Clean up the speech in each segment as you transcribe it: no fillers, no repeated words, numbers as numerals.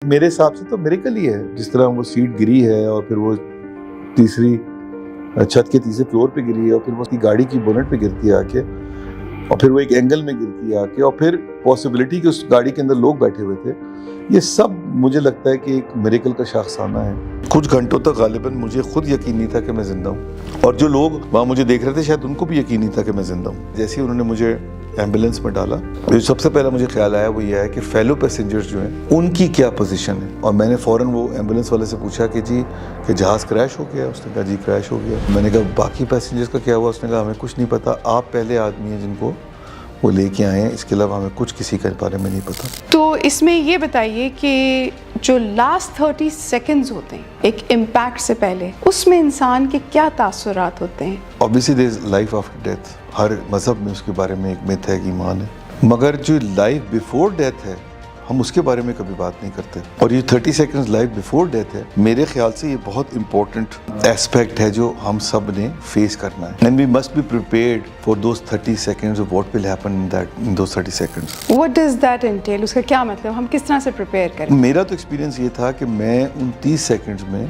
میرے حساب سے تو میریکل ہی ہے، جس طرح وہ سیٹ گری ہے اور پھر وہ تیسری چھت کے تیسرے فلور پہ گری ہے اور پھر وہ اس کی گاڑی کی بونٹ پہ گرتی ہے آ کے، اور پھر وہ ایک اینگل میں گرتی ہے آ کے، اور پھر پاسبلٹی کہ اس گاڑی کے اندر لوگ بیٹھے ہوئے تھے. یہ سب مجھے لگتا ہے کہ ایک میریکل کا شاخسانہ ہے. کچھ گھنٹوں تک غالباً مجھے خود یقین نہیں تھا کہ میں زندہ ہوں، اور جو لوگ وہاں مجھے دیکھ رہے تھے شاید ان کو بھی یقین نہیں تھا کہ میں زندہ ہوں. جیسے ہی انہوں نے مجھے ایمبولینس میں ڈالا، جو سب سے پہلا مجھے خیال آیا وہ یہ ہے کہ فیلو پیسنجرز جو ہیں ان کی کیا پوزیشن ہے. اور میں نے فوراً وہ ایمبولینس والے سے پوچھا کہ جی کہ جہاز کریش ہو گیا؟ اس نے کہا جی کریش ہو گیا. میں نے کہا باقی پیسنجرز کا کیا ہوا؟ اس نے کہا ہمیں کچھ نہیں پتا، آپ پہلے آدمی ہیں جن کو وہ لے کے آئے ہیں، اس کے علاوہ ہمیں کچھ کسی کے بارے میں نہیں پتا. تو اس میں یہ بتائیے کہ جو لاسٹ 30 سیکنڈز ہوتے ہیں ایک امپیکٹ سے پہلے، اس میں انسان کے کیا تاثرات ہوتے ہیں؟ Obviously there is life after death. ہر مذہب میں اس کے بارے میں ایک myth ہے کہ ایمان ہے، مگر جو لائف بیفور ڈیتھ ہے ہم اس کے بارے میں کبھی بات نہیں کرتے. اور یہ 30 سیکنڈز لائف بیفور ڈیتھ ہے، میرے خیال سے یہ بہت امپورٹنٹ ایسپیکٹ ہے جو ہم سب نے فیس کرنا ہے. And we must be prepared for those 30 seconds of what will happen in those 30 seconds. What does that entail? اس کا کیا مطلب؟ ہم کس طرح سے پریپیئر کریں؟ میرا تو ایکسپیرینس یہ تھا کہ میں ان 30 سیکنڈز میں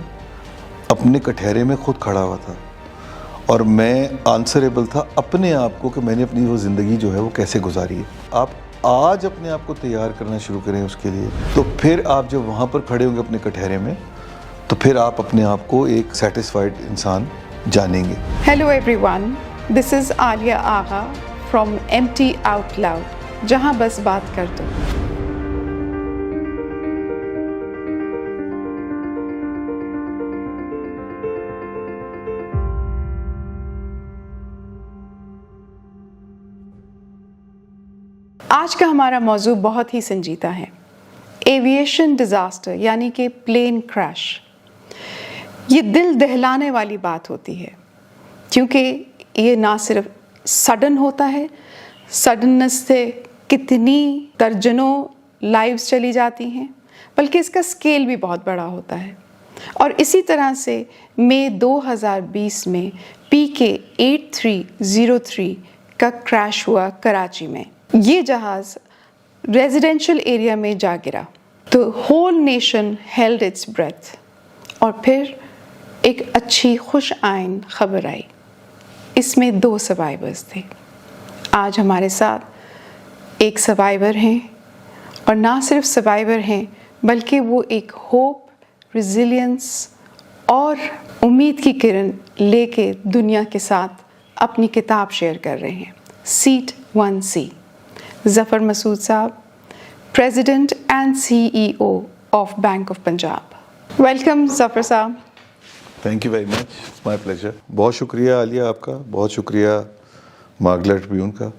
اپنے کٹہرے میں خود کھڑا ہوا تھا، اور میں آنسریبل تھا اپنے آپ کو کہ میں نے اپنی وہ زندگی جو ہے وہ کیسے گزاری ہے. آپ آج اپنے آپ کو تیار کرنا شروع کریں اس کے لیے، تو پھر آپ جب وہاں پر کھڑے ہوں گے اپنے کٹہرے میں، تو پھر آپ اپنے آپ کو ایک سیٹسفائیڈ انسان جانیں گے. Hello everyone, this is Aliya Agha from MT Out Loud، جہاں بس بات کر دو. آج کا ہمارا موضوع بہت ہی سنجیدہ ہے، ایویشن ڈیزاسٹر یعنی کہ پلین کریش. یہ دل دہلانے والی بات ہوتی ہے، کیونکہ یہ نہ صرف سڈن ہوتا ہے، سڈننس سے کتنی درجنوں لائیوز چلی جاتی ہیں، بلکہ اس کا اسکیل بھی بہت بڑا ہوتا ہے. اور اسی طرح سے مئی 2020 میں PK8303 کا کریش ہوا کراچی میں. یہ جہاز ریزیڈینشل ایریا میں جا گرا تو whole nation held its breath. اور پھر ایک اچھی خوش آئند خبر آئی، اس میں 2 سروائیورز تھے. آج ہمارے ساتھ ایک سروائیور ہیں، اور نہ صرف سروائیور ہیں بلکہ وہ ایک ہوپ، ریزیلینس اور امید کی کرن لے کے دنیا کے ساتھ اپنی کتاب شیئر کر رہے ہیں. Set 1C، Zafar Masood sahab, president and CEO of Bank of Punjab. Welcome Zafar sahab. Thank you very much, my pleasure. بہت شکریہ عالیہ آپ کا، بہت شکریہ مارگلیٹ بیون کا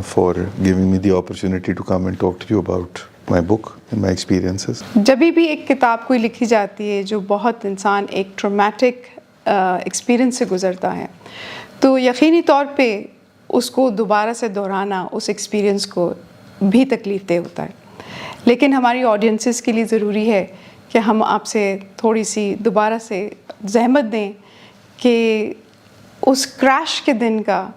for giving me the opportunity to come and talk to you about my book and my experiences. جب بھی ایک کتاب کوئی لکھی جاتی ہے جو بہت انسان ایک ٹرامیٹک ایکسپیرئنس سے گزرتا ہے، تو یقینی طور پہ اس کو دوبارہ سے دہرانا اس ایکسپیرئنس کو بھی تکلیف دہ ہوتا ہے. لیکن ہماری آڈینسز کے لیے ضروری ہے کہ ہم آپ سے تھوڑی سی دوبارہ سے زحمت دیں کہ اس کریش کے دن کا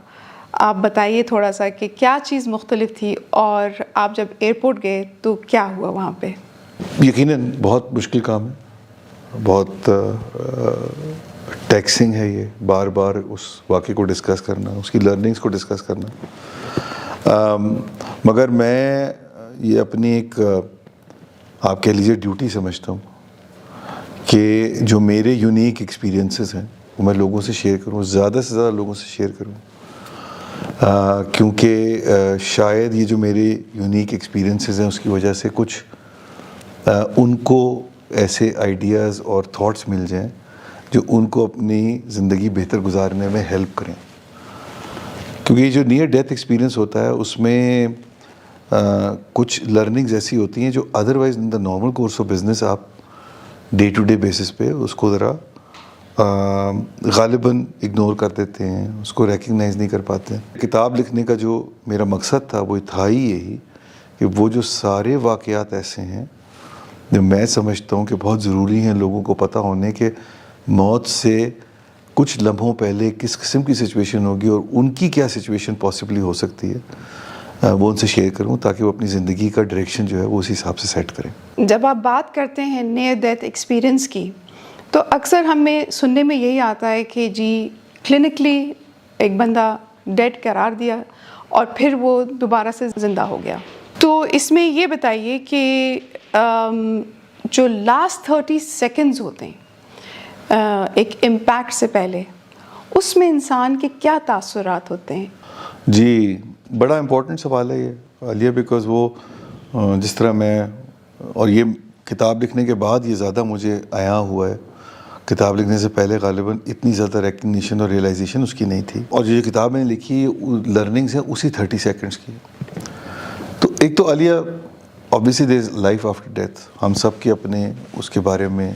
آپ بتائیے تھوڑا سا کہ کیا چیز مختلف تھی، اور آپ جب ایئرپورٹ گئے تو کیا ہوا وہاں پہ. یقیناً بہت مشکل کام ہے، بہت ٹیکسنگ ہے یہ، بار بار اس واقعے کو ڈسکس کرنا، اس کی لرننگز کو ڈسکس کرنا. مگر میں یہ اپنی ایک آپ کہہ لیجیے ڈیوٹی سمجھتا ہوں کہ جو میرے یونیک ایکسپیرینسز ہیں وہ میں لوگوں سے شیئر کروں، زیادہ سے زیادہ لوگوں سے شیئر کروں. کیونکہ شاید یہ جو میرے یونیک ایکسپیرینسز ہیں اس کی وجہ سے کچھ ان کو ایسے آئیڈیاز اور تھاٹس مل جائیں جو ان کو اپنی زندگی بہتر گزارنے میں ہیلپ کریں. کیونکہ یہ جو نیئر ڈیتھ ایکسپیرینس ہوتا ہے اس میں کچھ لرننگز ایسی ہوتی ہیں جو otherwise in the normal course of business آپ ڈے ٹو ڈے بیسس پہ اس کو ذرا غالباً اگنور کر دیتے ہیں، اس کو ریکگنائز نہیں کر پاتے. کتاب لکھنے کا جو میرا مقصد تھا وہ تھا ہی یہی کہ وہ جو سارے واقعات ایسے ہیں جو میں سمجھتا ہوں کہ بہت ضروری ہیں لوگوں کو پتہ ہونے کہ موت سے کچھ لمحوں پہلے کس قسم کی سچویشن ہوگی اور ان کی کیا سچویشن پاسبلی ہو سکتی ہے. وہ ان سے شیئر کروں تاکہ وہ اپنی زندگی کا ڈائریکشن جو ہے وہ اسی حساب سے سیٹ کریں. جب آپ بات کرتے ہیں نیئر ڈیتھ ایکسپیرئنس کی تو اکثر ہمیں سننے میں یہی آتا ہے کہ جی کلینکلی ایک بندہ ڈیڈ قرار دیا اور پھر وہ دوبارہ سے زندہ ہو گیا. تو اس میں یہ بتائیے کہ جو لاسٹ 30 سیکنڈز ہوتے ہیں ایک امپیکٹ سے پہلے, اس میں انسان کے کیا تاثرات ہوتے ہیں؟ جی بڑا امپورٹنٹ سوال ہے یہ عالیہ, بیکاز وہ جس طرح میں, اور یہ کتاب لکھنے کے بعد یہ زیادہ مجھے عیاں ہوا ہے, کتاب لکھنے سے پہلے غالباً اتنی زیادہ ریکگنیشن اور ریئلائزیشن اس کی نہیں تھی. اور جو کتاب میں نے لکھی لرننگس ہیں اسی 30 سیکنڈس کی. تو ایک تو عالیہ obviously there is life after death, ہم سب کے اپنے اس کے بارے میں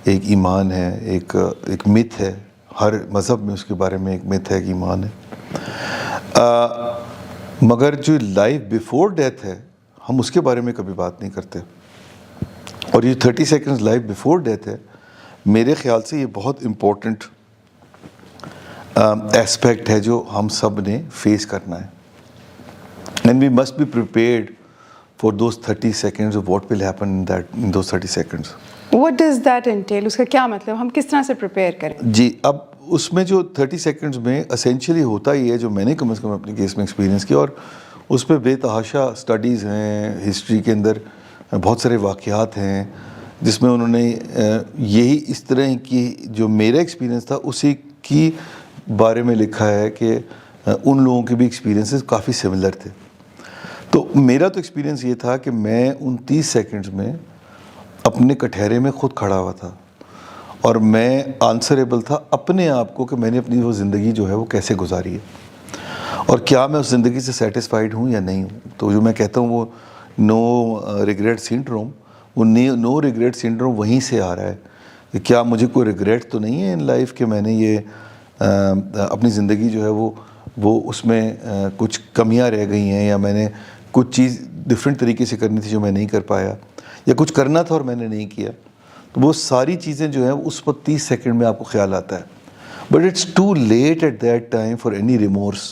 ایک ایمان ہے, ایک مت ہے, ہر مذہب میں اس کے بارے میں ایک مت ہے, ایک ایمان ہے. مگر جو لائف بیفور ڈیتھ ہے ہم اس کے بارے میں کبھی بات نہیں کرتے. اور یہ 30 سیکنڈز لائف بیفور ڈیتھ ہے, میرے خیال سے یہ بہت امپورٹنٹ ایسپیکٹ ہے جو ہم سب نے فیس کرنا ہے. And we must be prepared for those 30 seconds of what will happen in those 30 seconds. What does that entail? اس کا کیا مطلب, ہم کس طرح سے پریپیئر کریں؟ جی اب اس میں جو 30 سیکنڈز میں اسینشلی ہوتا ہی ہے, جو میں نے کم از کم اپنی کیس میں ایکسپیرینس کیا, اور اس پہ بے تحاشا اسٹڈیز ہیں, ہسٹری کے اندر بہت سارے واقعات ہیں جس میں انہوں نے یہی اس طرح کی جو میرا ایکسپیرینس تھا اسی کی بارے میں لکھا ہے کہ ان لوگوں کے بھی ایکسپیرینسز کافی سملر تھے. تو میرا تو ایکسپیرینس یہ تھا کہ میں ان 30 سیکنڈز میں اپنے کٹہرے میں خود کھڑا ہوا تھا اور میں آنسریبل تھا اپنے آپ کو کہ میں نے اپنی وہ زندگی جو ہے وہ کیسے گزاری ہے اور کیا میں اس زندگی سے سیٹسفائیڈ ہوں یا نہیں ہوں. تو جو میں کہتا ہوں وہ نو ریگریٹ سنڈروم, وہ نو ریگریٹ سنڈروم وہیں سے آ رہا ہے کہ کیا مجھے کوئی ریگریٹ تو نہیں ہے ان لائف کہ میں نے یہ اپنی زندگی جو ہے وہ اس میں کچھ کمیاں رہ گئی ہیں, یا میں نے کچھ چیز ڈفرینٹ طریقے سے کرنی تھی جو میں نہیں کر پایا, یا کچھ کرنا تھا اور میں نے نہیں کیا. تو وہ ساری چیزیں جو ہیں اس وقت 30 سیکنڈ میں آپ کو خیال آتا ہے. But it's too late at that time for any remorse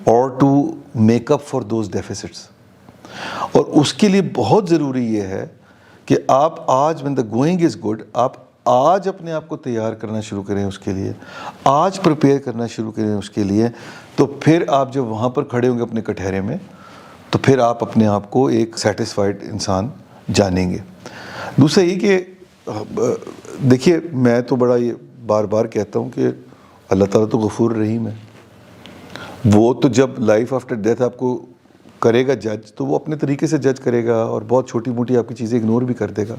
اور to make up for those defects. اور اس کے لیے بہت ضروری یہ ہے کہ آپ آج when the going is good, آپ آج اپنے آپ کو تیار کرنا شروع کریں اس کے لیے, آج پریپیئر کرنا شروع کریں اس کے لیے. تو پھر آپ جب وہاں پر کھڑے ہوں گے اپنے کٹہرے میں تو پھر آپ اپنے آپ کو ایک سیٹسفائیڈ انسان جانیں گے. دوسرا یہ کہ دیکھیے میں تو بڑا یہ بار بار کہتا ہوں کہ اللہ تعالیٰ تو غفور رحیم ہے. وہ تو جب لائف آفٹر ڈیتھ آپ کو کرے گا جج تو وہ اپنے طریقے سے جج کرے گا اور بہت چھوٹی موٹی آپ کی چیزیں اگنور بھی کر دے گا.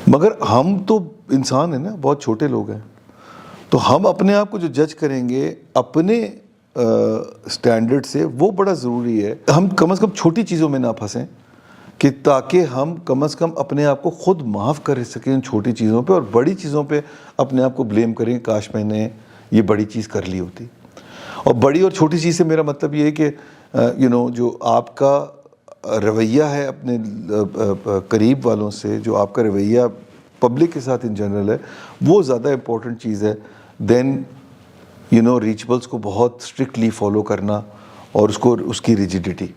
مگر ہم تو انسان ہیں نا, بہت چھوٹے لوگ ہیں, تو ہم اپنے آپ کو جو جج کریں گے اپنے سٹینڈرڈ سے, وہ بڑا ضروری ہے. ہم کم از کم چھوٹی چیزوں میں نہ پھنسیں کہ تاکہ ہم کم از کم اپنے آپ کو خود معاف کر سکیں ان چھوٹی چیزوں پہ, اور بڑی چیزوں پہ اپنے آپ کو بلیم کریں کاش میں نے یہ بڑی چیز کر لی ہوتی. اور بڑی اور چھوٹی چیز سے میرا مطلب یہ ہے کہ جو آپ کا رویہ ہے اپنے قریب والوں سے, جو آپ کا رویہ پبلک کے ساتھ ان جنرل ہے, وہ زیادہ امپورٹنٹ چیز ہے دین ریچولس کو بہت اسٹرکٹلی فالو کرنا اور اس کی ریجیڈیٹی.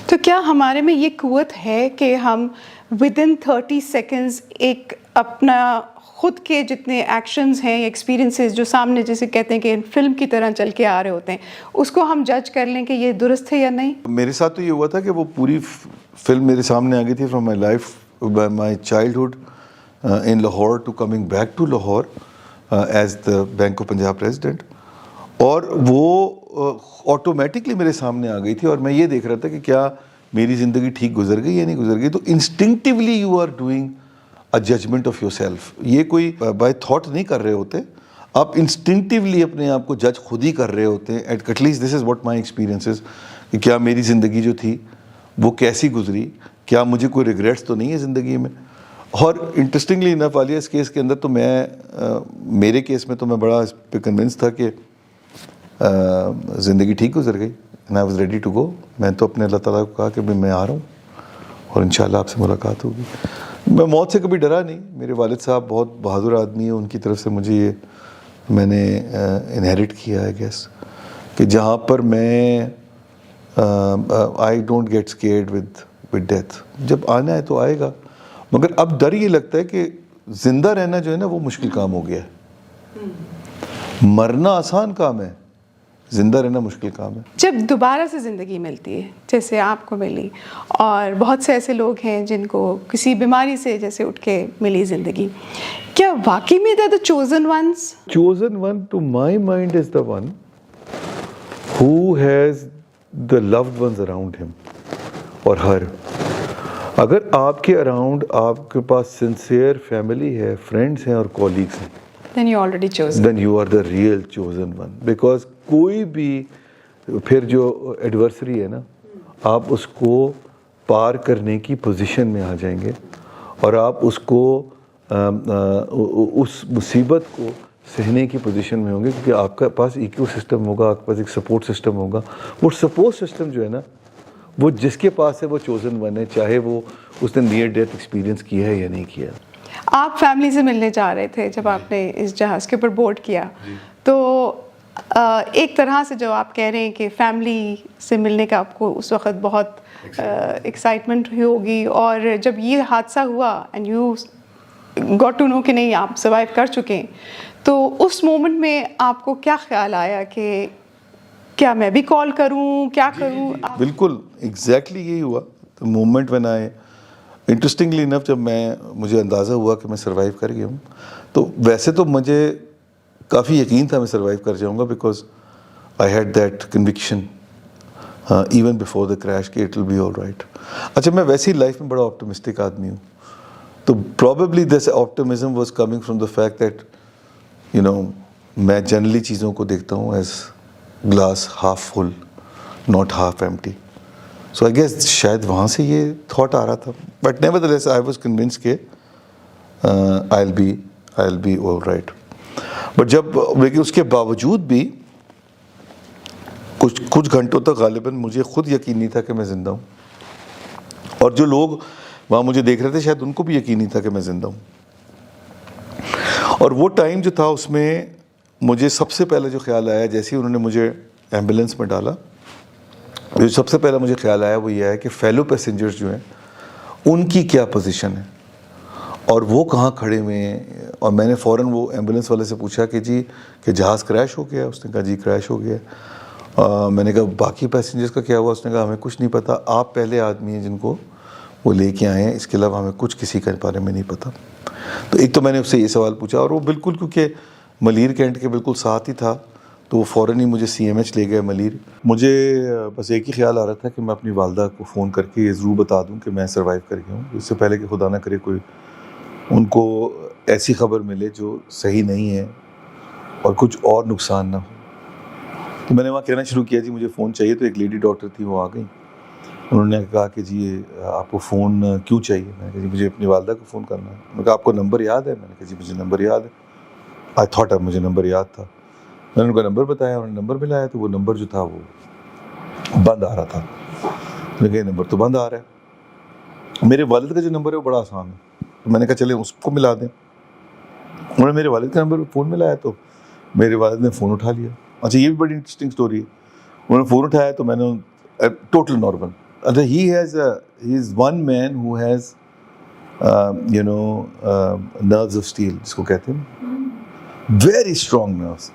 تو کیا ہمارے میں یہ قوت ہے کہ ہم ودن 30 سیکنڈز ایک اپنا خود کے جتنے ایکشنز ہیں, ایکسپیرینسز جو سامنے جیسے کہتے ہیں کہ فلم کی طرح چل کے آ رہے ہوتے ہیں, اس کو ہم جج کر لیں کہ یہ درست ہے یا نہیں؟ میرے ساتھ تو یہ ہوا تھا کہ وہ پوری فلم میرے سامنے آ گئی تھی, from my life, my childhood in Lahore to coming back to Lahore as the Bank of Punjab president, اور وہ آٹومیٹکلی میرے سامنے آ گئی تھی اور میں یہ دیکھ رہا تھا کہ کیا میری زندگی ٹھیک گزر گئی یا نہیں گزر گئی. تو instinctively you are doing a judgement of yourself. یہ کوئی بائی تھاٹ نہیں کر رہے ہوتے, آپ انسٹنکٹیولی اپنے آپ کو جج خود ہی کر رہے ہوتے ہیں. At least this is what my experiences, کہ کیا میری زندگی جو تھی وہ کیسی گزری, کیا مجھے کوئی ریگریٹس تو نہیں ہے زندگی میں. اور انٹرسٹنگلی انف عالیہ اس کیس کے اندر تو میرے کیس میں تو میں بڑا اس پہ کنونس تھا کہ زندگی ٹھیک گزر گئی, and I was ready to go. میں تو اپنے اللہ تعالیٰ کو کہا کہ میں آ رہا ہوں اور انشاءاللہ آپ سے ملاقات ہوگی. میں موت سے کبھی ڈرا نہیں. میرے والد صاحب بہت بہادر آدمی ہیں, ان کی طرف سے مجھے یہ میں نے انہیرٹ کیا ہے گیس, کہ جہاں پر میں I don't get scared with death. جب آنا ہے تو آئے گا, مگر اب ڈر یہ لگتا ہے کہ زندہ رہنا جو ہے نا وہ مشکل کام ہو گیا ہے. مرنا آسان کام ہے, زندہ رہنا مشکل کام ہے. جب دوبارہ سے زندگی ملتی ہے جیسے آپ کو ملی, اور بہت سے ایسے لوگ ہیں جن کو کسی بیماری سے جیسے اٹھ کے ملی زندگی, کیا واقعی میں they're the chosen ones? Chosen one to my mind is the one who has the loved ones around him or her. اگر آپ کے اراؤنڈ آپ کے پاس سنسیئر فیملی ہے, فرینڈس ہیں اور کولیگس ہیں, Then you're already chosen. then you are the real chosen one. Because کوئی بھی پھر جو ایڈورسری ہے نا, آپ اس کو پار کرنے کی پوزیشن میں آ جائیں گے, اور آپ اس کو اس مصیبت کو سہنے کی پوزیشن میں ہوں گے, کیونکہ آپ کے پاس ایکو سسٹم ہوگا, آپ کے پاس ایک سپورٹ سسٹم ہوگا. وہ سپورٹ سسٹم جو ہے نا, وہ جس کے پاس ہے وہ چوزن ون ہے, چاہے وہ اس نے نیئر ڈیتھ ایکسپیرینس کیا ہے یا نہیں کیا. آپ فیملی سے ملنے جا رہے تھے جب آپ نے اس جہاز کے اوپر بورڈ کیا, تو ایک طرح سے جو آپ کہہ رہے ہیں کہ فیملی سے ملنے کا آپ کو اس وقت بہت ایکسائٹمنٹ ہوگی, اور جب یہ حادثہ ہوا and you got to know کہ نہیں آپ سروائیو کر چکے ہیں, تو اس مومنٹ میں آپ کو کیا خیال آیا کہ کیا میں بھی کال کروں, کیا کروں؟ بالکل ایگزیکٹلی یہی ہوا. تو مومنٹ وین آئے, انٹرسٹنگلی انف جب مجھے اندازہ ہوا کہ میں سروائیو کر گیا ہوں, تو ویسے تو مجھے کافی یقین تھا میں سروائیو کر جاؤں گا, because I had that conviction even before the crash کہ it will be all right. اچھا, میں ویسے ہی لائف میں بڑا آپٹمسٹک آدمی ہوں, تو probably this optimism was coming from the fact that you know میں جنرلی چیزوں کو دیکھتا ہوں as glass half full not half empty. So I guess شاید وہاں سے یہ تھاٹ آ رہا تھا, but nevertheless I was convinced کہ I will be all right. But جب لیکن اس کے باوجود بھی کچھ گھنٹوں تک غالباً مجھے خود یقین نہیں تھا کہ میں زندہ ہوں, اور جو لوگ وہاں مجھے دیکھ رہے تھے شاید ان کو بھی یقین نہیں تھا کہ میں زندہ ہوں. اور وہ ٹائم جو تھا اس میں مجھے سب سے پہلے جو خیال آیا, جیسے ہی انہوں نے مجھے ایمبولینس میں ڈالا, جو سب سے پہلا مجھے خیال آیا وہ یہ ہے کہ فیلو پیسنجرز جو ہیں ان کی کیا پوزیشن ہے اور وہ کہاں کھڑے ہوئے ہیں. اور میں نے فوراً وہ ایمبولینس والے سے پوچھا کہ جی کہ جہاز کریش ہو گیا؟ اس نے کہا جی کریش ہو گیا. میں نے کہا باقی پیسنجرز کا کیا ہوا؟ اس نے کہا ہمیں کچھ نہیں پتہ, آپ پہلے آدمی ہیں جن کو وہ لے کے آئے ہیں, اس کے علاوہ ہمیں کچھ کسی کے بارے میں نہیں پتہ. تو ایک تو میں نے اس سے یہ سوال پوچھا, اور وہ بالکل کیونکہ ملیر کینٹ کے بالکل ساتھ ہی تھا, تو وہ فوراً ہی مجھے سی ایم ایچ لے گئے ملیر. مجھے بس ایک ہی خیال آ رہا تھا کہ میں اپنی والدہ کو فون کر کے یہ ضرور بتا دوں کہ میں سروائیو کر گیا ہوں, اس سے پہلے کہ خدا نہ کرے کوئی ان کو ایسی خبر ملے جو صحیح نہیں ہے اور کچھ اور نقصان نہ ہو. تو میں نے وہاں کہنا شروع کیا جی مجھے فون چاہیے. تو ایک لیڈی ڈاکٹر تھی, وہ آ گئی, انہوں نے کہا کہ جی آپ کو فون کیوں چاہیے؟ میں نے کہا جی مجھے اپنی والدہ کو فون کرنا ہے. انہوں نے کہا آپ کو نمبر یاد ہے؟ میں نے کہا جی مجھے نمبر یاد ہے. آئی تھاٹ اب مجھے نمبر یاد تھا. میں نے ان کا نمبر بتایا, انہوں نے نمبر ملایا, تو وہ نمبر جو تھا وہ بند آ رہا تھا. میں نے کہا یہ نمبر تو بند آ رہا ہے. میرے والد کا جو نمبر ہے وہ بڑا آسان ہے, تو میں نے کہا چلیں اس کو ملا دیں. انہوں نے میرے والد کا نمبر فون ملایا, تو میرے والد نے فون اٹھا لیا. اچھا یہ بھی بڑی انٹرسٹنگ اسٹوری ہے. انہوں نے فون اٹھایا تو میں نے ٹوٹل نارمل. اچھا he is one man who has you know nerves of steel جس کو کہتے ہیں, ویری اسٹرانگ نروز.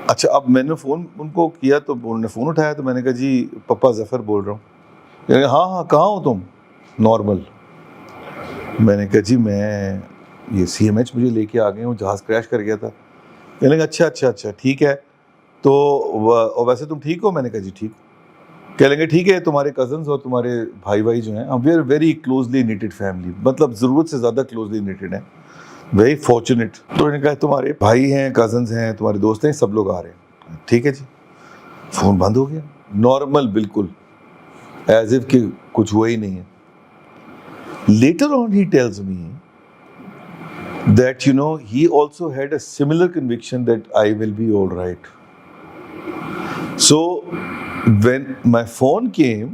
اچھا اب میں نے فون ان کو کیا تو انہوں نے فون اٹھایا, تو میں نے کہا جی پپا ظفر بول رہا ہوں. ہاں کہاں ہو تم؟ نارمل. میں نے کہا جی میں یہ سی ایم ایچ مجھے لے کے آ گئے ہوں, جہاز کریش کر گیا تھا. کہنے لگا اچھا ٹھیک ہے, تو ویسے تم ٹھیک ہو؟ میں نے کہا جی ٹھیک. کہہ لیں گے ٹھیک ہے تمہارے کزنز اور تمہارے بھائی جو ہیں, we are very closely knitted family, مطلب ضرورت سے زیادہ کلوزلی نیٹڈ ہیں, ویری فارچونیٹ. تو انہوں نے کہا تمہارے بھائی ہیں, کزنز ہیں, تمہارے دوست ہیں, سب لوگ آ رہے ہیں. ٹھیک ہے جی. فون بند ہو گیا, نارمل بالکل, ایز اف کہ کچھ ہوا ہی نہیں ہے. Later on he tells me that you know he also had a similar conviction that I will be all right. So when my phone came,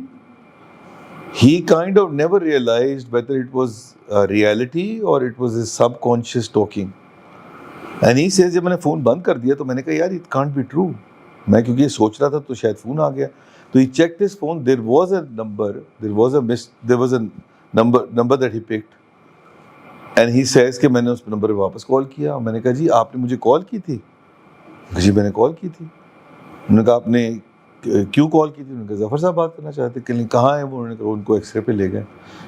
he kind of never realized whether it was a reality or it was his subconscious talking. And he says جب میں نے phone بند کر دیا تو میں نے کہا یار it can't be true. میں کیونکہ یہ سوچ رہا تھا تو شاید فون آ گیا. So he checked his phone. There was a number that he picked, and he says کہ میں نے اس نمبر پہ واپس کال کیا. میں نے کہا جی آپ نے مجھے کال کی تھی؟ جی میں نے کال کی تھی. انہوں نے کہا آپ نے کیوں کال کی تھی؟ انہوں نے کہا ظفر صاحب بات کرنا چاہتے. کہنے کہاں ہیں وہ؟ انہوں نے کہا ان کو ایکس رے پہ لے گئے.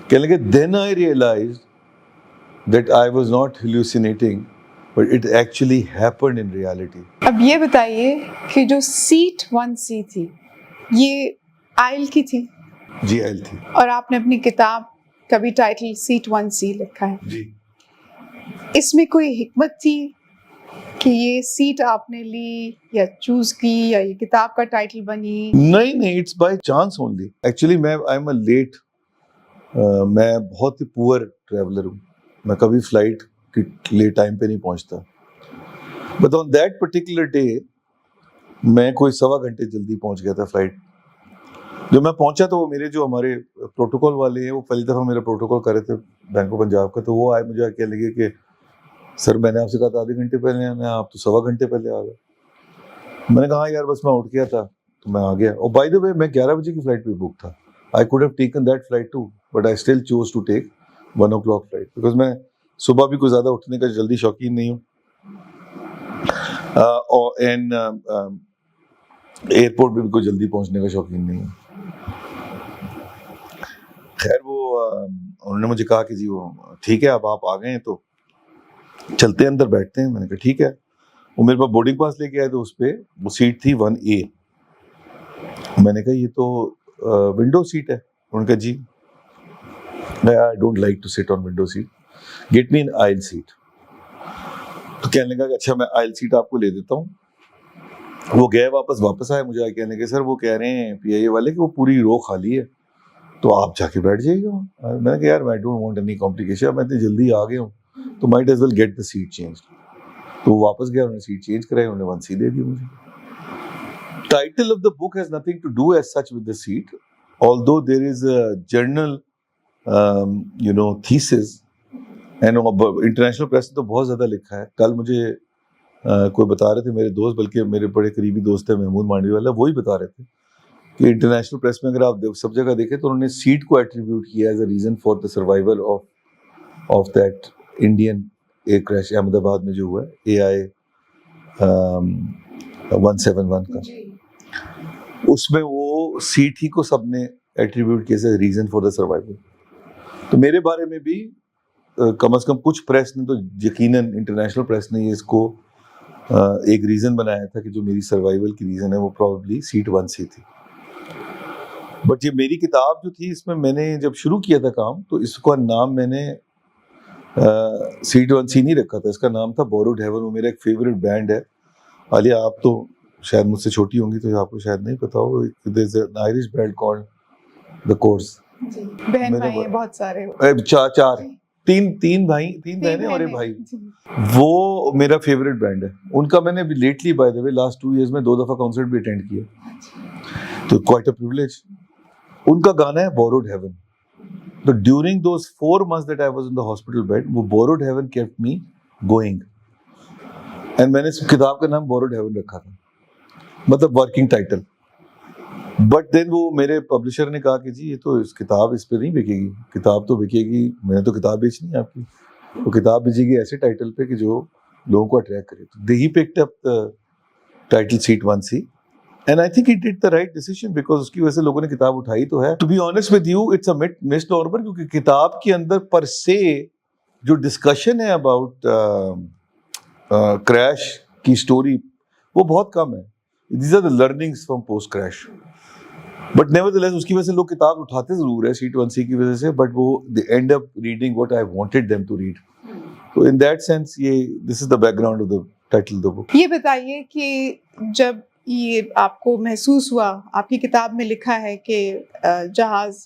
کہنے لگے then I realized that I was not hallucinating, but it actually happened in reality. اب یہ بتائیے کہ جو سیٹ 1C تھی یہ آئل کی تھی جی آئل تھی. اور آپ نے اپنی کتاب کا بھی ٹائٹل سیٹ 1C لکھا ہے. جی اس میں کوئی حکمت تھی کہ یہ سیٹ آپ نے لی یا چوز کی یا یہ کتاب کا ٹائٹل بنی؟ نہیں it's by chance only. Actually میں آئی ایم اے لیٹ، میں بہت ہی پور ٹریولر ہوں. میں کبھی فلائٹ کی لیٹ ٹائم پہ نہیں پہنچتا. But on that particular day میں کوئی 1.25 گھنٹے جلدی پہنچ گیا تھا فلائٹ. جب میں پہنچا تو وہ میرے جو ہمارے پروٹوکول والے ہیں وہ پہلی دفعہ میرا پروٹوکول کر رہے تھے بینک آف پنجاب کا. تو وہ آئے مجھے کہنے لگے کہ سر میں نے آپ سے کہا تھا آدھے گھنٹے پہلے آنا، آپ تو 1.25 گھنٹے پہلے آ گئے. میں نے کہا ہاں یار بس میں اٹھ گیا تھا تو میں آ گیا. اور بائی دا وے میں 11 بجے کی فلائٹ پہ بک تھا. I could have taken that flight too but I still chose to take 1 o'clock flight because میں صبح بھی کوئی زیادہ اٹھنے کا جلدی شوقین نہیں ہوں. اور ایئرپورٹ پہ بھی کوئی جلدی پہنچنے کا شوقین نہیں ہوں. خیر وہ انہوں نے مجھے کہا کہ جی وہ ٹھیک ہے اب آپ آ گئے ہیں تو چلتے ہیں اندر بیٹھتے ہیں. میں نے کہا ٹھیک ہے. وہ میرے پاس بورڈنگ پاس لے کے آئے تو اس پہ وہ سیٹ تھی 1A. میں نے کہا یہ تو ونڈو سیٹ ہے. انہوں نے کہا جی I don't like to sit on window seat. Get me an aisle seat. تو کہنے لگا کہ اچھا میں آئل سیٹ آپ کو لے دیتا ہوں. وہ گئے واپس آئے مجھے کہنے لگے سر وہ کہہ رہے ہیں PIA والے کہ وہ پوری رو خالی ہے تو آپ جا کے بیٹھ جائیے گا. میں نے کہا یار I don't want any complication, میں اتنی جلدی آ گیا ہوں تو might as well get the seat changed. تو وہ واپس گیا, انہوں نے سیٹ چینج کرائی, انہوں نے 1C دے دی مجھے. Title of the book has nothing to do as such with the seat, although there is a journal thesis and international press نے تو بہت زیادہ لکھا ہے. کل مجھے کوئی بتا رہے تھے میرے دوست, بلکہ میرے بڑے قریبی دوست ہیں محمود مانڈوی والا, وہی بتا رہے تھے کہ انٹرنیشنل پریس میں اگر آپ سب جگہ دیکھیں تو انہوں نے سیٹ کو ایٹریبیوٹ کیا as a reason for the survival of that Indian air crash Ahmedabad میں جو ہوا ہے AI 171 کا. اس میں وہ سیٹ ہی کو سب نے ایٹریبیوٹ کیا as a reason for the survival. تو میرے بارے میں بھی کم از کم کچھ پریس نے تو یقیناً انٹرنیشنل پریس نے اس کو ایک ریزن بنایا تھا کہ جو میری سروائیول کی ریزن ہے وہ پرابیبلی سیٹ 1C تھی. بٹ یہ میری کتاب جو تھی اس میں نے جب شروع کیا تھا کام تو اس کا نام میں نے سیٹ 1C نہیں رکھا تھا, اس کا نام تھا بوروڈ ہیون. وہ میرا ایک فیوریٹ بینڈ ہے. عالیہ آپ تو شاید مجھ سے چھوٹی ہوں گی تو آپ کو شاید نہیں پتا ہو, there is an Irish band called the Corrs. بہن بھائی بہت سارے, تین بہنیں اور ایک بھائی. وہ میرا فیوریٹ بینڈ ہے. ان کا میں نے ابھی lately by the way last 2 years میں 2 دفعہ کنسرٹ بھی اٹینڈ کیا, تو کوائٹ اے پریولیج. ان کا گانا ہے بوروڈ ہیون. تو during those 4 months that I was in the hospital bed, وہ borrowed heaven kept me going. اینڈ میں نے اس کتاب کا نام بوروڈ ہیون رکھا تھا, مطلب ورکنگ ٹائٹل. بٹ دین وہ میرے پبلشر نے کہا کہ جی یہ تو اس کتاب اس پہ نہیں بکے گی, کتاب تو بکے گی, میں نے تو کتاب بیچنی ہے آپ کی, وہ کتاب بیچے گی ایسے ٹائٹل پہ کہ جو لوگوں کو اٹریکٹ کرے. تو he picked up title set 1C and I think he did the right decision because اس کی وجہ سے لوگوں نے کتاب اٹھائی تو ہے. To be honest with you, it's a misnomer کیونکہ کتاب کے اندر پر سے جو ڈسکشن ہے اباؤٹ کریش کی اسٹوری وہ بہت کم ہے. These are the learnings from post crash. But nevertheless اس کی وجہ سے لوگ کتاب اٹھاتے ضرور ہے سیٹ 1C کی وجہ سے, but وہ they end up reading what I wanted them to read. So in that sense this is the background of the title of the book. یہ بتائیے کہ جب یہ آپ کو محسوس ہوا, آپ کی کتاب میں لکھا ہے کہ جہاز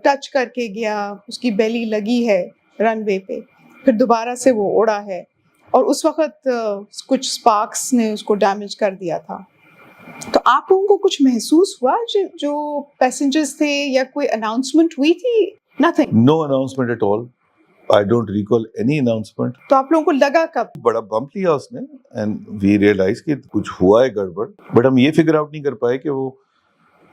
ٹچ کر کے گیا, اس کی بیلی لگی ہے رن وے پہ, پھر دوبارہ سے وہ اڑا ہے اور اس وقت کچھ اسپارکس نے اس کو ڈیمیج کر دیا تھا, تو آپ لوگوں کو کچھ محسوس ہوا جو پیسنجرز تھے یا کوئی اناؤنسمنٹ ہوئی تھی؟ Nothing. No announcement at all. I don't recall any announcement. تو آپ لوگوں کو لگا کب؟ بڑا بمپ لیا اس نے and we realized کہ کچھ ہوا ہے گڑبڑ, بٹ ہم یہ فگر آؤٹ نہیں کر پائے کہ وہ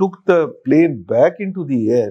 took the plane back into the air,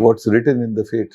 what's written in the fate.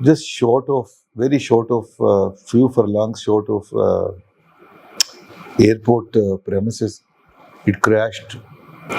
just very short of few furlongs short of airport premises, it crashed.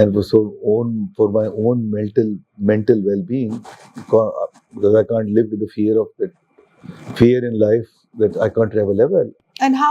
and for my own mental well-being, because I can't live with the fear in life that I can't travel ever. And how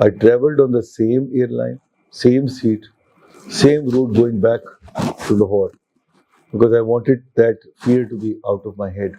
I traveled on the same airline, same seat, same route going back to Lahore, because I wanted that fear to be out of my head.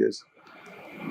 years.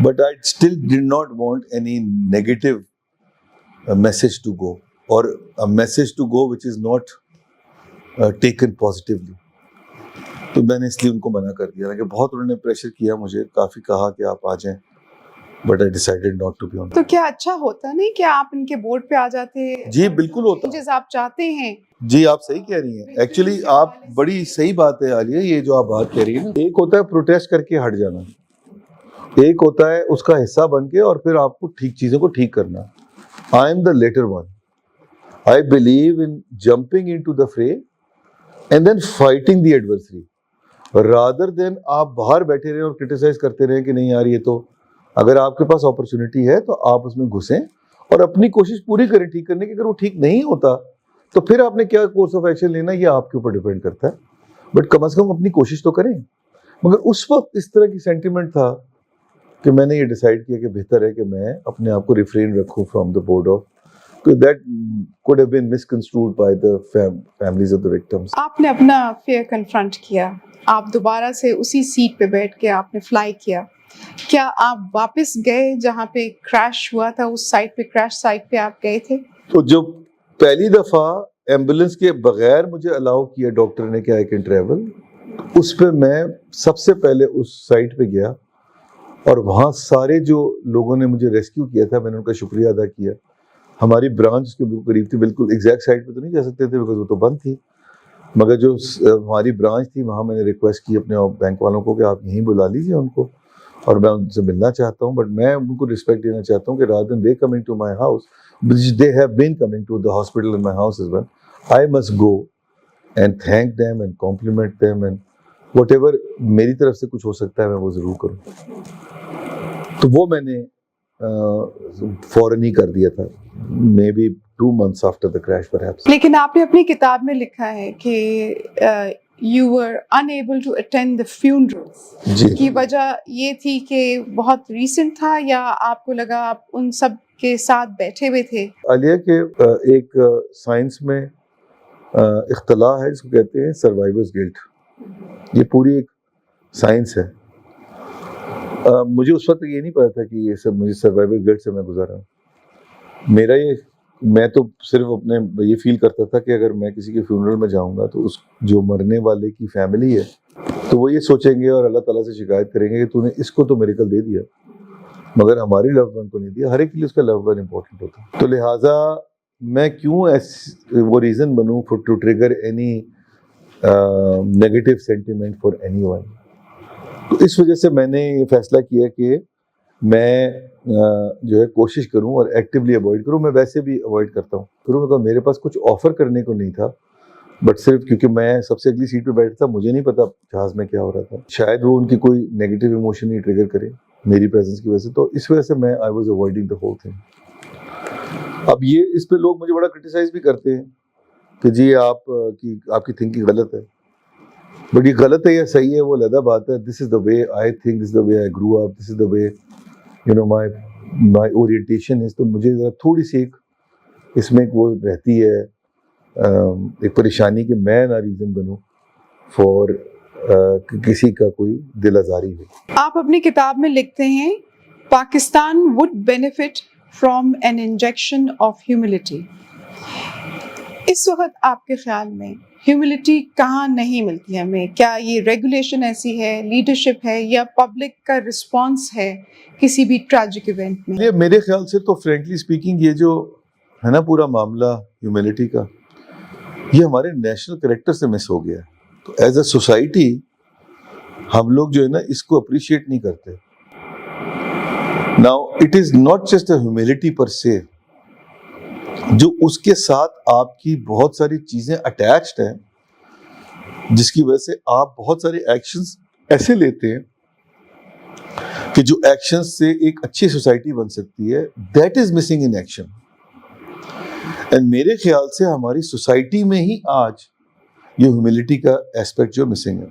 But I still did not want any negative message to go, or a message to go which is not taken positively. تو میں نے اس لیے ان کو منع کر دیا کہ بہت انہوں نے پریشر کیا مجھے, کافی کہا کہ آپ آ جائیں, but I decided not to be on. تو کیا اچھا ہوتا نہیں کہ آپ ان کے بورڈ پہ آ جاتے؟ جی بالکل ہوتا. جیسے آپ چاہتے ہیں. جی آپ صحیح کہہ رہی ہیں. ایکچولی آپ بڑی صحیح بات ہے عالیہ, یہ جو آپ بات کہہ رہی ہیں نا, ایک ہوتا ہے پروٹیسٹ کر کے ہٹ جانا, ایک ہوتا ہے اس کا حصہ بن کے اور پھر آپ کو چیزوں کو ٹھیک کرنا. I am the later one. I believe in jumping into the fray and then fighting the adversary. Rather than آپ باہر بیٹھے رہیں اور کرٹیسائز کرتے رہیں کہ نہیں یار یہ تو, اگر آپ کے پاس اپرچونٹی ہے تو آپ اس میں گھسیں اور اپنی کوشش پوری کریں ٹھیک کرنے کی. اگر وہ ٹھیک نہیں ہوتا تو پھر آپ نے کیا کورس آف ایکشن لینا, یہ آپ کے اوپر ڈیپینڈ کرتا ہے. بٹ کم از کم اپنی کوشش تو کریں. مگر اس وقت اس طرح کی سینٹیمنٹ تھا کہ میں نے یہ ڈیسائیڈ کیا کہ بہتر ہے کہ میں اپنے آپ کو ریفرین رکھوں from the board of, that could have been misconstrued by the families of the victims. آپ نے اپنا فیئر کنفرنٹ کیا, آپ دوبارہ سے اسی سیٹ پہ بیٹھ کے آپ نے فلائی کیا. کیا آپ واپس گئے جہاں پہ کریش ہوا تھا, اس سائٹ پہ, کریش سائٹ پہ آپ گئے تھے؟ تو جب پہلی دفعہ ایمبولینس کے بغیر مجھے الاؤ کیا ڈاکٹر نے کہ آئی کین ٹریول, اس پہ میں سب سے پہلے اس سائٹ پہ گیا اور وہاں سارے جو لوگوں نے مجھے ریسکیو کیا تھا میں نے ان کا شکریہ ادا کیا. ہماری برانچ کے بالکل قریب تھی, بالکل ایگزیکٹ سائٹ پہ تو نہیں جا سکتے تھے بیکاز وہ تو بند تھی, مگر جو ہماری برانچ تھی وہاں میں نے ریکویسٹ کی اپنے بینک والوں کو کہ آپ یہیں بلا لیجیے ان کو, اور میں ان سے ملنا چاہتا ہوں. بٹ میں ان کو رسپیکٹ دینا چاہتا ہوں کہ rather than they coming to my house, which they have been coming to the hospital in my house as well, I must go and thank them and compliment them and whatever میری طرف سے کچھ ہو سکتا ہے میں وہ ضرور کروں. تو وہ میں نے فوراً ہی کر دیا تھا, may be 2 months after the crash perhaps. لیکن آپ نے اپنی کتاب میں لکھا ہے کہ you were unable to attend the funerals. جی کی وجہ یہ تھی کہ بہت ریسنٹ تھا, یا آپ کو لگا آپ ان سب کے ساتھ بیٹھے ہوئے تھے؟ عالیہ کہ ایک سائنس میں اختلاع ہے جس کو کہتے ہیں سروائیورز گلٹ, یہ پوری ایک سائنس ہے. مجھے اس وقت یہ نہیں پتا تھا کہ یہ سب مجھے سروائیور گلٹ سے میں گزرا ہوں. میرا یہ, میں تو صرف اپنے یہ فیل کرتا تھا کہ اگر میں کسی کے فیونرل میں جاؤں گا تو اس جو مرنے والے کی فیملی ہے تو وہ یہ سوچیں گے اور اللہ تعالیٰ سے شکایت کریں گے کہ تو نے اس کو تو میریکل دے دیا مگر ہماری لو ون کو نہیں دیا. ہر ایک کے لیے اس کا لو ون امپورٹنٹ ہوتا ہے. تو لہٰذا میں کیوں وہ ریزن بنوں to trigger any negative sentiment for anyone. تو اس وجہ سے میں نے یہ فیصلہ کیا کہ میں جو ہے کوشش کروں اور ایکٹیولی اوائڈ کروں. میں ویسے بھی اوائڈ کرتا ہوں کروں, میرے پاس کچھ آفر کرنے کو نہیں تھا, بٹ صرف کیونکہ میں سب سے اگلی سیٹ پہ بیٹھا تھا, مجھے نہیں پتا جہاز میں کیا ہو رہا تھا, شاید وہ ان کی کوئی نیگیٹو ایموشن ہی ٹریگر کرے میری پریزنس کی وجہ سے. تو اس وجہ سے میں I was avoiding the whole thing. اب یہ اس پہ لوگ مجھے بڑا کرٹیسائز بھی کرتے ہیں کہ جی آپ کی تھنکنگ غلط ہے, بٹ یہ غلط ہے یا صحیح ہے وہ علیحدہ بات ہے. This is the way I think, this is the way I grow up, this is the way you know my orientation is. تو مجھے ذرا تھوڑی سی ایک اس میں وہ رہتی ہے ایک پریشانی کہ میں نہ ریزن بنوں فار کسی کا کوئی دل آزاری ہو. آپ اپنی کتاب میں لکھتے ہیں Pakistan would benefit from an injection of humility. اس وقت آپ کے خیال میں ہیوملٹی کہاں نہیں ملتی ہمیں؟ کیا یہ ریگولیشن ایسی ہے, لیڈرشپ ہے, یا پبلک کا رسپانس ہے کسی بھی ٹریجک ایونٹ میں؟ میرے خیال سے تو فرینکلی اسپیکنگ یہ جو ہے نا پورا معاملہ ہیوملٹی کا, یہ ہمارے نیشنل کریکٹر سے مس ہو گیا ہے. تو ایز اے سوسائٹی ہم لوگ جو ہے نا اس کو اپریشیٹ نہیں کرتے. Now it is not just a humility per se, جو اس کے ساتھ آپ کی بہت ساری چیزیں اٹیچڈ ہیں جس کی وجہ سے آپ بہت سارے ایکشنز ایسے لیتے ہیں کہ جو ایکشنز سے ایک اچھی سوسائٹی بن سکتی ہے. That is missing in action. And میرے خیال سے ہماری سوسائٹی میں ہی آج یہ ہیوملٹی کا ایسپیکٹ جو مسنگ ہے.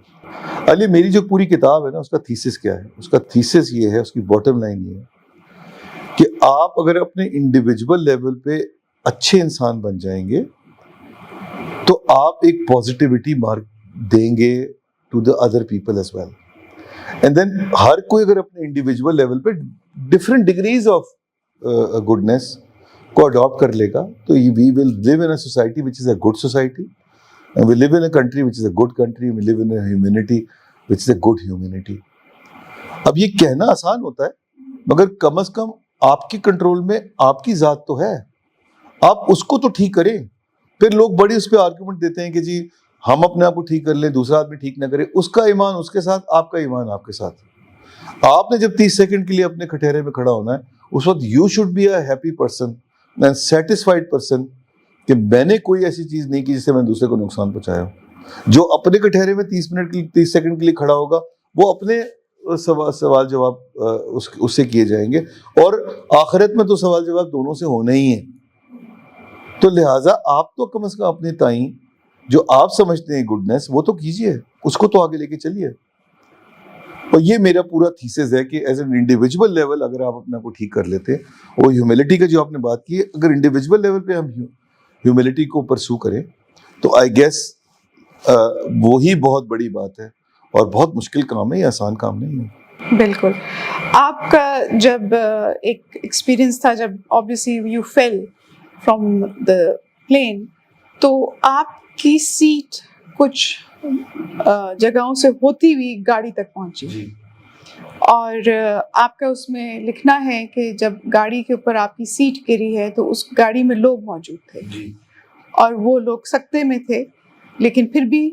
علی میری جو پوری کتاب ہے نا اس کا تھیسس کیا ہے؟ اس کا تھیسس یہ ہے, اس کی باٹم لائن یہ ہے کہ آپ اگر اپنے انڈیویجول لیول پہ اچھے انسان بن جائیں گے تو آپ ایک پازیٹیوٹی مارک دیں گے to the other people as well. And then ہر کوئی اگر اپنے انڈیویجول لیول پہ ڈفرینٹ ڈگریز آف گڈنس کو اڈاپٹ کر لے گا تو we will live in a society which is a good society, we live in a country which is a good country, we live in a humanity which is a good humanity. اب یہ کہنا آسان ہوتا ہے مگر کم از کم آپ کے control میں آپ کی ذات تو ہے, آپ اس کو تو ٹھیک کریں. پھر لوگ بڑی اس پہ آرگومنٹ دیتے ہیں کہ جی ہم اپنے آپ کو ٹھیک کر لیں, دوسرا آدمی ٹھیک نہ کرے, اس کا ایمان اس کے ساتھ, آپ کا ایمان آپ کے ساتھ. آپ نے جب 30 سیکنڈ کے لیے اپنے کٹہرے میں کھڑا ہونا ہے اس وقت you should be a happy person, satisfied person کہ میں نے کوئی ایسی چیز نہیں کی جس سے میں دوسرے کو نقصان پہنچایا ہوں. جو اپنے کٹہرے میں 30 سیکنڈ کے لیے کھڑا ہوگا وہ اپنے سوال جواب اس سے کیے جائیں گے, اور آخرت میں تو سوال جواب دونوں سے ہونا ہی ہے. تو لہٰذا آپ تو کم از کم اپنے تئیں جو آپ سمجھتے ہیں گڈنس وہ تو کیجئے, اس کو تو آگے لے کے چلیے. اور یہ میرا پورا تھیسس ہے کہ ایز این انڈیویجول لیول اگر آپ اپنے آپ کو ٹھیک کر لیتے, وہ ہیوملٹی کا جو آپ نے بات کی ہے, اگر انڈیویجول لیول پہ ہم ہیوملٹی کو پرسو کریں تو آئی گیس وہی بہت بڑی بات ہے, اور بہت مشکل کام ہے, یہ آسان کام نہیں ہے. بالکل. آپ کا جب ایک ایکسپیرئنس تھا جب obviously you fell from the plane, تو آپ کی سیٹ کچھ جگہوں سے ہوتی ہوئی گاڑی تک پہنچی, اور آپ کا اس میں لکھنا ہے کہ جب گاڑی کے اوپر آپ کی سیٹ گری ہے تو اس گاڑی میں لوگ موجود تھے, اور وہ لوگ سکتے میں تھے, لیکن پھر بھی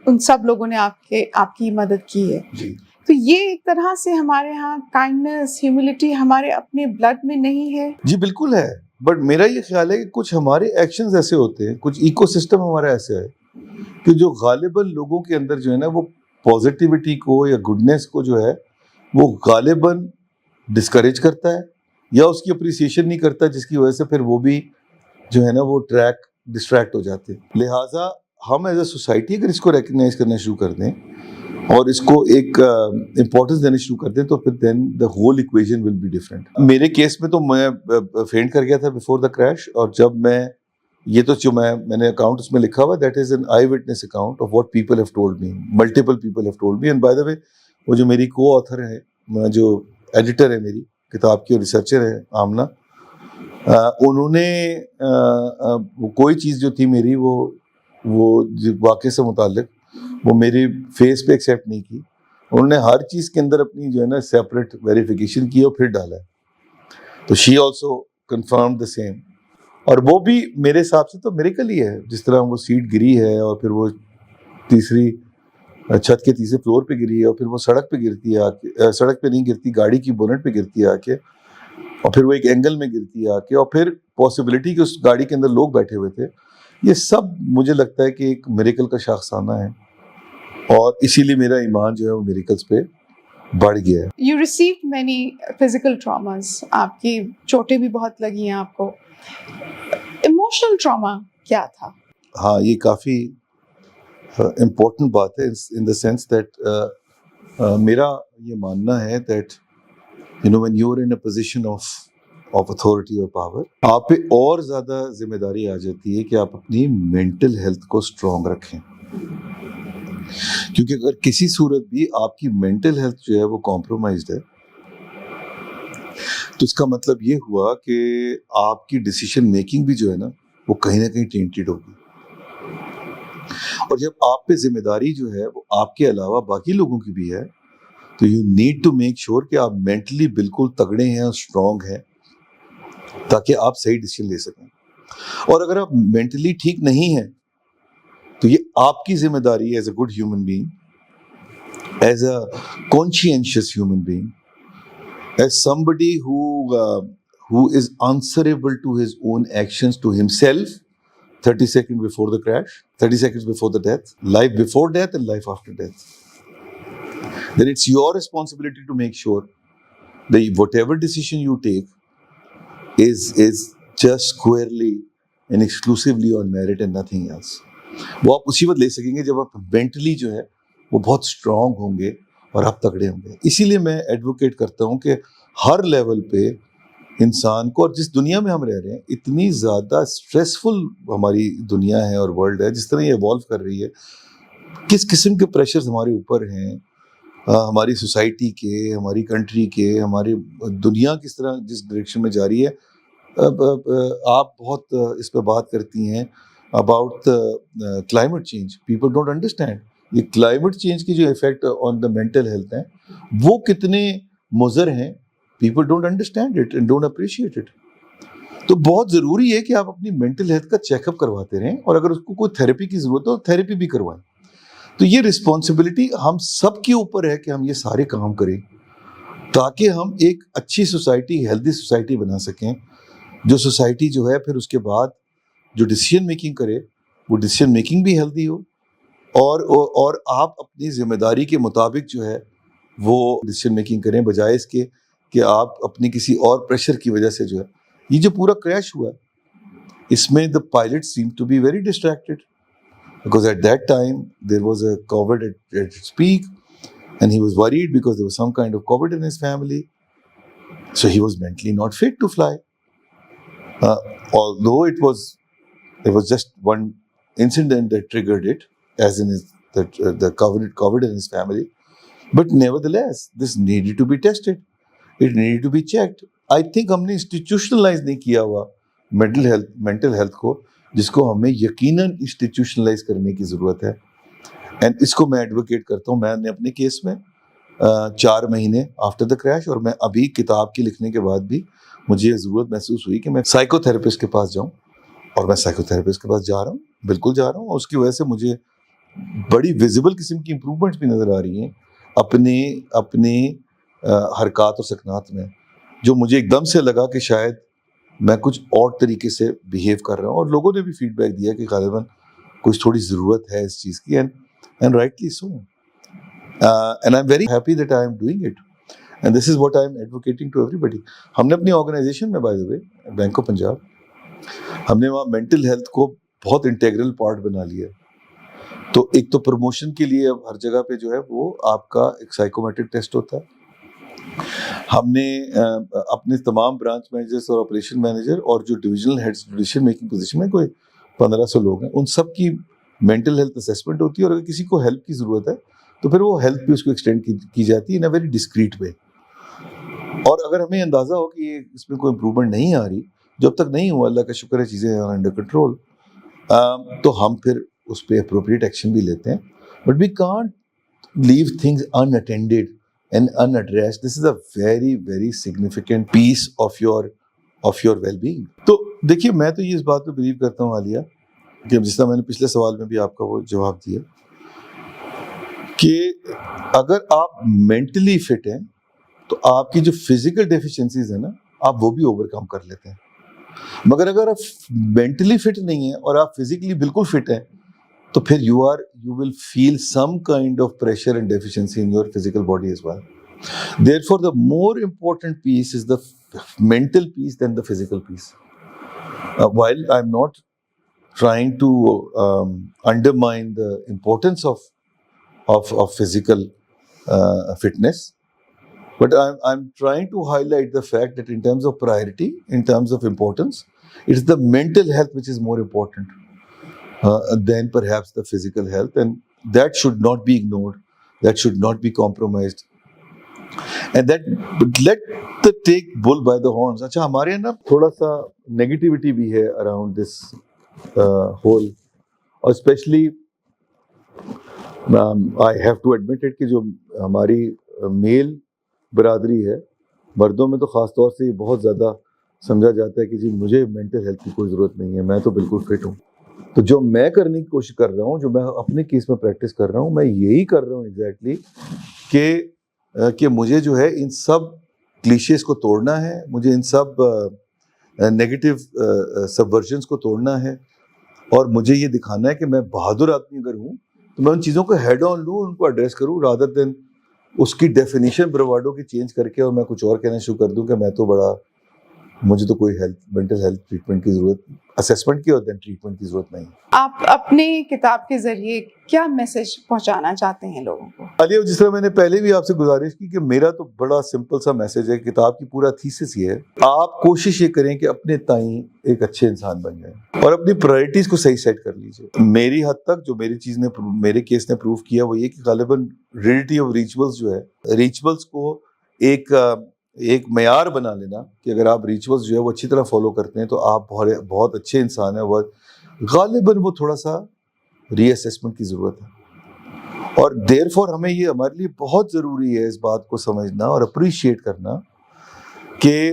ان سب لوگوں نے آپ کی مدد کی ہے. تو یہ ایک طرح سے ہمارے ہاں کائنڈنس, ہیوملٹی ہمارے اپنے بلڈ میں نہیں ہے. جی بالکل ہے, بٹ میرا یہ خیال ہے کہ کچھ ہمارے ایکشنز ایسے ہوتے ہیں, کچھ ایکو سسٹم ہمارا ایسا ہے کہ جو غالباً لوگوں کے اندر جو ہے نا وہ پازیٹیوٹی کو یا گڈنس کو جو ہے وہ غالباً ڈسکریج کرتا ہے یا اس کی اپریسیشن نہیں کرتا, جس کی وجہ سے پھر وہ بھی جو ہے نا وہ ڈسٹریکٹ ہو جاتے ہیں. لہٰذا ہم ایز اے سوسائٹی اگر اس کو ریکگنائز کرنا شروع کر دیں اور اس کو ایک امپورٹنس دینا شروع کر دیں تو پھر then the whole equation will be different. میرے کیس میں تو میں فینٹ کر گیا تھا بیفور دا کریش, اور جب میں یہ تو جو میں نے اکاؤنٹ اس میں لکھا ہوا that is an eyewitness account of what people have told me, multiple people have told me. And by the way وہ جو میری کو آتھر ہے, جو ایڈیٹر ہے میری کتاب کی اور ریسرچر ہے آمنہ, انہوں نے کوئی چیز جو تھی میری وہ واقعے سے متعلق وہ میری فیس پہ ایکسیپٹ نہیں کی. انہوں نے ہر چیز کے اندر اپنی جو ہے نا سیپریٹ ویریفیکیشن کی اور پھر ڈالا ہے. تو she also confirm the same, اور وہ بھی میرے حساب سے تو میریکل ہی ہے. جس طرح وہ سیٹ گری ہے اور پھر وہ چھت کے تیسرے فلور پہ گری ہے, اور پھر وہ سڑک پہ گرتی ہے, سڑک پہ نہیں گرتی, گاڑی کی بونٹ پہ گرتی ہے آ کے, اور پھر وہ ایک اینگل میں گرتی ہے آ کے, اور پھر پاسبلٹی کہ اس گاڑی کے اندر لوگ بیٹھے ہوئے تھے. یہ سب مجھے لگتا ہے کہ ایک میریکل کا شاخسانہ ہے, اور اسی لیے میرا ایمان جو ہے وہ میریکلز پہ بڑھ گیا ہے. You received many physical traumas. آپ کی چوٹیں بھی بہت لگی ہیں آپ کو. ایموشنل ٹراما کیا تھا؟ ہاں یہ کافی امپورٹنٹ بات ہے ان دا سینس دیٹ میرا یہ ماننا ہے that you know when you are in a position of authority اور پاور, آپ پہ اور زیادہ ذمہ داری آ جاتی ہے کہ آپ اپنی مینٹل ہیلتھ کو اسٹرانگ رکھیں, کیونکہ اگر کسی صورت بھی آپ کی مینٹل ہیلتھ جو ہے وہ کمپرومائزڈ ہے تو اس کا مطلب یہ ہوا کہ آپ کی ڈیسیشن میکنگ بھی جو ہے نا وہ کہیں نہ کہیں ٹینٹڈ ہوگی. اور جب آپ پہ ذمہ داری جو ہے وہ آپ کے علاوہ باقی لوگوں کی بھی ہے تو you need to make sure کہ آپ مینٹلی بالکل تگڑے ہیں اور اسٹرانگ ہیں تاکہ آپ صحیح ڈیسیشن لے سکیں. اور اگر آپ مینٹلی ٹھیک نہیں ہیں تو یہ آپ کی ذمہ داری ہے as a good human being, as a conscientious human being, as somebody who is answerable to his own actions to himself 30 seconds before the crash, 30 seconds before the death, life before death and life after death. Then it's your responsibility to make sure that whatever decision you take is just squarely and exclusively on merit and nothing else. وہ آپ اسی وقت لے سکیں گے جب آپ mentally جو ہے وہ بہت اسٹرانگ ہوں گے اور آپ تگڑے ہوں گے. اسی لیے میں ایڈوکیٹ کرتا ہوں کہ ہر لیول پہ انسان کو, اور جس دنیا میں ہم رہ رہے ہیں اتنی زیادہ اسٹریسفل ہماری دنیا ہے اور ورلڈ ہے, جس طرح یہ ایوالو کر رہی ہے, کس قسم کے پریشرز ہمارے اوپر ہیں, ہماری سوسائٹی کے, ہماری کنٹری کے, ہماری دنیا کس طرح جس ڈائریکشن میں جا رہی ہے. آپ بہت اس پہ بات کرتی ہیں about climate change. People don't understand یہ کلائمیٹ چینج کی جو effect on the mental health ہیں وہ کتنے مضر ہیں. People don't understand it and don't appreciate it. تو بہت ضروری ہے کہ آپ اپنی مینٹل ہیلتھ کا چیک اپ کرواتے رہیں, اور اگر اس کو کوئی تھیراپی کی ضرورت ہو تو تھیراپی بھی کروائیں. تو یہ رسپانسبلٹی ہم سب کے اوپر ہے کہ ہم یہ سارے کام کریں تاکہ ہم ایک اچھی سوسائٹی, ہیلدی سوسائٹی بنا سکیں. جو سوسائٹی جو ہے پھر اس کے بعد جو ڈیسیژن میکنگ کرے وہ ڈیسیژن میکنگ بھی ہیلدی ہو, اور آپ اپنی ذمہ داری کے مطابق جو ہے وہ ڈیسیژن میکنگ کریں, بجائے اس کے کہ آپ اپنی کسی اور پریشر کی وجہ سے جو ہے. یہ جو پورا کریش ہوا اس میں the pilot seemed to be very distracted because at that time there was a COVID at its peak and he was worried because there was some kind of COVID in his family, so he was mentally not fit to fly. Although it was just one incident that triggered it, as in the COVID in his family, but nevertheless this needed to be tested, it needed to be checked. I think ہم نے institutionalise نہیں کیا ہوا mental health کو, جس کو ہمیں یقیناً انسٹیٹیوشنلائز کرنے کی ضرورت ہے. اینڈ اس کو میں ایڈوکیٹ کرتا ہوں. میں نے اپنے کیس میں 4 مہینے آفٹر دا کریش, اور میں ابھی کتاب کی لکھنے کے بعد بھی مجھے یہ ضرورت محسوس ہوئی کہ میں سائیکو تھراپسٹ کے پاس جاؤں, اور میں سائیکو تھراپسٹ کے پاس جا رہا ہوں, بالکل جا رہا ہوں. اور اس کی وجہ سے مجھے بڑی ویزیبل قسم کی امپرومنٹس بھی نظر آ رہی ہیں اپنے حرکات اور سکنات میں, جو مجھے ایک دم سے لگا کہ شاید میں کچھ اور طریقے سے بیہیو کر رہا ہوں. اور لوگوں نے بھی فیڈ بیک دیا کہ غالباً کچھ تھوڑی ضرورت ہے اس چیز کی, and rightly so. And I am very happy that I am doing it, and this is what I am advocating to everybody. ہم نے اپنی آرگنائزیشن میں, by the way, Bank of Punjab, ہم نے وہاں مینٹل ہیلتھ کو بہت integral part بنا لیا. تو ایک تو پروموشن کے لیے اب ہر جگہ پہ جو ہے وہ آپ کا ایک سائیکومیٹرک ٹیسٹ ہوتا ہے. ہم نے اپنے تمام برانچ مینیجرز اور آپریشن مینیجر اور جو divisional heads decision making position میں کوئی 1500 لوگ ہیں, ان سب کی مینٹل ہیلتھ اسیسمنٹ ہوتی ہے. اور اگر کسی کو ہیلپ کی ضرورت ہے تو پھر وہ ہیلپ بھی اس کو ایکسٹینڈ کی جاتی ہے ان اے ویری ڈسکریٹ وے. اور اگر ہمیں اندازہ ہو کہ اس میں کوئی امپرومنٹ نہیں آ رہی, جب تک نہیں ہوا, اللہ کا شکر ہے چیزیں انڈر کنٹرول, تو ہم پھر اس پہ اپروپریٹ ایکشن بھی لیتے ہیں. But we can't leave things unattended and unaddressed. This is a very very significant piece of your well-being. تو دیکھیے, میں تو یہ اس بات پہ بلیو کرتا ہوں عالیہ, کہ جس طرح میں نے پچھلے سوال میں بھی آپ کا وہ جواب دیا کہ اگر آپ مینٹلی فٹ ہیں تو آپ کی جو فزیکل ڈیفیشنسیز ہیں نا, آپ وہ بھی اوور کم کر لیتے ہیں. مگر اگر آپ مینٹلی فٹ نہیں ہیں اور آپ فزیکلی بالکل فٹ ہیں تو پھر you will feel some kind of pressure and deficiency in your physical body as well. Therefore, the more important piece is the mental piece than the physical piece. While I'm not trying to undermine the importance of physical fitness, but I'm trying to highlight the fact that in terms of priority, in terms of importance, it's the mental health which is more important than perhaps the physical health, and that should not be ignored, that should not be compromised, and that let the take bull by the horns. اچھا, ہمارے نا تھوڑا سا negativity بھی ہے around this whole, اور especially I have to admit it کہ جو ہماری میل برادری ہے, مردوں میں تو خاص طور سے یہ بہت زیادہ سمجھا جاتا ہے کہ جی مجھے مینٹل ہیلتھ کی کوئی ضرورت نہیں ہے, میں تو بالکل فٹ ہوں. تو جو میں کرنے کی کوشش کر رہا ہوں, جو میں اپنے کیس میں پریکٹس کر رہا ہوں, میں یہی کر رہا ہوں ایگزیکٹلی کہ مجھے جو ہے ان سب کلیشیز کو توڑنا ہے, مجھے ان سب نیگیٹو سبورژنس کو توڑنا ہے, اور مجھے یہ دکھانا ہے کہ میں بہادر آدمی اگر ہوں تو میں ان چیزوں کو ہیڈ آن لوں, ان کو ایڈریس کروں, رادر دین اس کی ڈیفینیشن برواڈو کی چینج کر کے اور میں کچھ اور کہنا شروع کر دوں کہ میں تو بڑا مجھے تو کوئی مینٹل ہیلتھ ٹریٹمنٹ کی ضرورت، اسیسمنٹ کی اور دین ٹریٹمنٹ کی ضرورت نہیں. آپ اپنے کتاب کے ذریعے کیا میسج پہنچانا چاہتے ہیں لوگوں کو؟ علی، جس طرح میں نے پہلے بھی آپ سے گزارش کی کہ میرا تو بڑا سمپل سا میسج ہے، کتاب کی پورا تھیسس یہ ہے، آپ کوشش یہ کریں کہ اپنے تئیں ایک اچھے انسان بن جائیں اور اپنی پرائرٹیز کو صحیح سیٹ کر لیجیے. میری حد تک جو میری چیز نے میرے کیس نے پروف کیا وہ یہ کہ غالباً ریئلٹی آف ریچولز جو ہے، ریچولز کو ایک معیار بنا لینا کہ اگر آپ ریچولز جو ہے وہ اچھی طرح فالو کرتے ہیں تو آپ بہت اچھے انسان ہیں. وہ غالباً وہ تھوڑا سا ری اسیسمنٹ کی ضرورت ہے، اور دیر فور ہمیں یہ ہمارے لیے بہت ضروری ہے اس بات کو سمجھنا اور اپریشیٹ کرنا کہ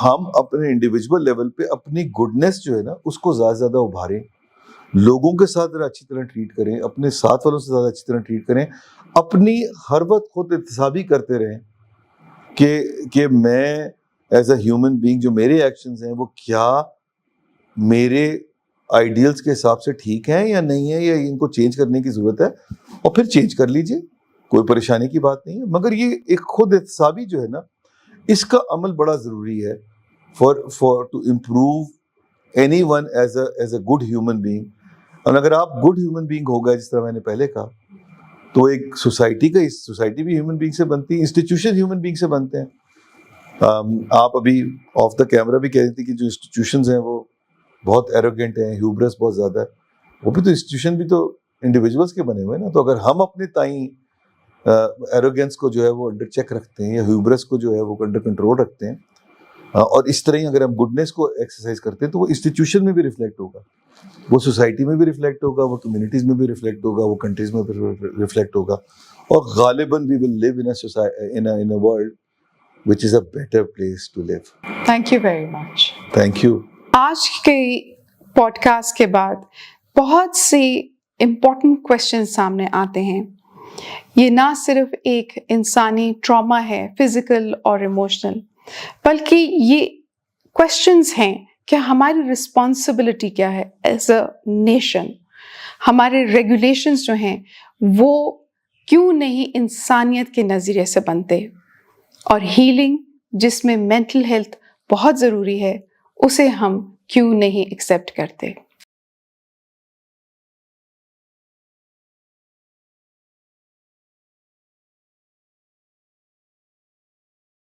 ہم اپنے انڈیویجول لیول پہ اپنی گڈنس جو ہے نا اس کو زیادہ سے زیادہ ابھاریں، لوگوں کے ساتھ اچھی طرح ٹریٹ کریں، اپنے ساتھ والوں سے زیادہ اچھی طرح ٹریٹ کریں، اپنی ہر وقت خود احتسابی کرتے رہیں کہ میں ایز اے ہیومن بینگ جو میرے ایکشنز ہیں وہ کیا میرے آئیڈیلز کے حساب سے ٹھیک ہیں یا نہیں ہے، یا ان کو چینج کرنے کی ضرورت ہے، اور پھر چینج کر لیجئے، کوئی پریشانی کی بات نہیں ہے. مگر یہ ایک خود احتسابی جو ہے نا اس کا عمل بڑا ضروری ہے for to improve any one as a good human being. اور اگر آپ گڈ ہیومن بینگ ہو گئے، جس طرح میں نے پہلے کہا، تو ایک سوسائٹی بھی ہیومن بینگ سے بنتی ہے، انسٹیٹیوشن ہیومن بینگ سے بنتے ہیں. آپ ابھی آف دا کیمرہ بھی کہہ رہی تھی کہ جو انسٹیٹیوشنز ہیں وہ بہت ایروگینٹ ہیں، ہیوبرس بہت زیادہ ہے. وہ بھی تو انسٹیٹیوشن بھی تو انڈیویجولس کے بنے ہوئے ہیں نا. تو اگر ہم اپنے تئیں ایروگینس کو جو ہے وہ انڈر چیک رکھتے ہیں یا ہیوبرس کو جو ہے وہ انڈر کنٹرول رکھتے ہیں، اور اس طرح ہی اگر ہم گڈنس کو ایکسرسائز کرتے ہیں تو وہ انسٹیٹیوشن میں بھی ریفلیکٹ ہوگا، وہ سوسائٹی میں بھی ریفلیکٹ ہوگا، وہ کمیونٹیز میں بھی ریفلیکٹ ہوگا، وہ کنٹریز میں بھی ریفلیکٹ ہوگا، اور غالباً we will live in a world which is a better place to live. Thank you very much. Thank you. آج کے پوڈ کاسٹ کے بعد بہت سے امپورٹنٹ کویشچن سامنے آتے ہیں. یہ نہ صرف ایک انسانی ٹراما ہے، فزیکل اور ایموشنل، بلکہ یہ کویشچنز ہیں کہ ہماری رسپانسبلٹی کیا ہے ایز اے نیشن. ہمارے ریگولیشنز جو ہیں وہ کیوں نہیں انسانیت کے نظریے سے بنتے، اور ہیلنگ جس میں مینٹل ہیلتھ بہت ضروری ہے اسے ہم کیوں نہیں ایکسیپٹ کرتے.